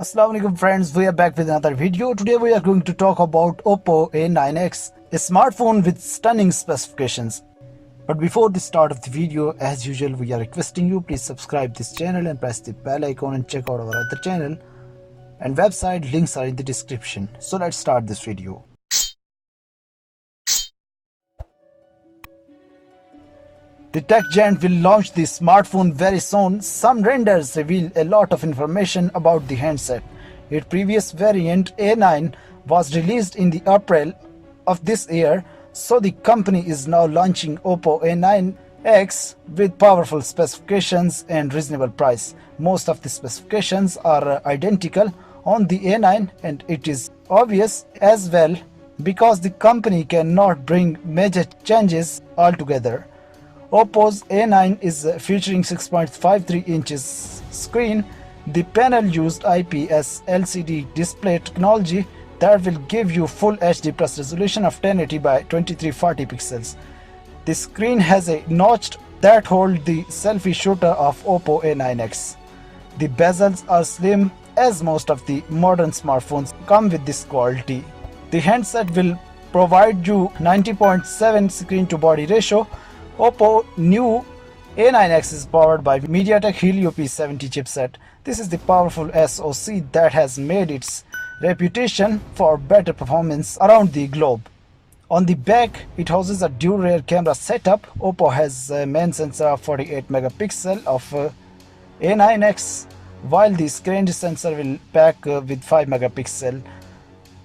Assalamualaikum friends, we are back with another video. Today we are going to talk about Oppo A9X, a smartphone with stunning specifications. But before the start of the video, as usual, we are requesting you please subscribe this channel and press the bell icon and check out our other channel and website. Links are in the description. So let's start this video. The tech giant will launch the smartphone very soon. Some renders reveal a lot of information about the handset. Its previous variant A9 was released in the April of this year, so the company is now launching Oppo A9X with powerful specifications and reasonable price. Most of the specifications are identical on the A9, and it is obvious as well because the company cannot bring major changes altogether. Oppo's A9 is featuring 6.53 inches screen. The panel used IPS LCD display technology that will give you full HD plus resolution of 1080 by 2340 pixels. The screen has a notch that holds the selfie shooter of Oppo A9X. The bezels are slim, as most of the modern smartphones come with this quality. The handset will provide you 90.7 screen to body ratio. Oppo new A9X is powered by MediaTek Helio P70 chipset. This is the powerful SoC that has made its reputation for better performance around the globe. On the back, it houses a dual rear camera setup. Oppo has a main sensor of 48 megapixel of A9X, while the screen sensor will pack with 5 megapixel.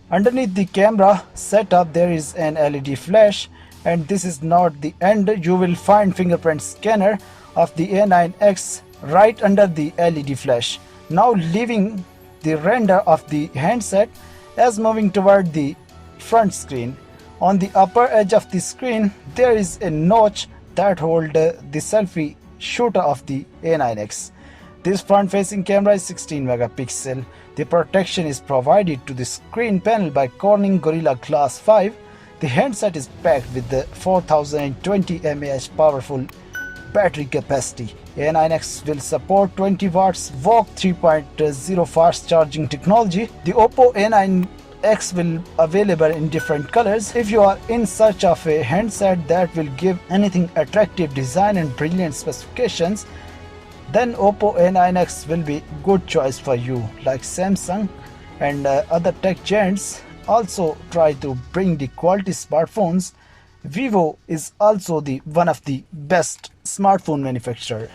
Underneath the camera setup, there is an LED flash. And this is not the end. You will find fingerprint scanner of the A9X right under the LED flash. Now leaving the render of the handset as moving toward the front screen. On the upper edge of the screen, there is a notch that holds the selfie shooter of the A9X. This front-facing camera is 16 megapixel. The protection is provided to the screen panel by Corning Gorilla Glass 5. The handset is packed with the 4020 mAh powerful battery capacity. A9X will support 20 watts VOOC 3.0 fast charging technology. The Oppo A9X will available in different colors. If you are in search of a handset that will give anything attractive design and brilliant specifications, then Oppo A9X will be good choice for you. Like Samsung and other tech giants also try to bring the quality smartphones, Vivo is also one of the best smartphone manufacturer.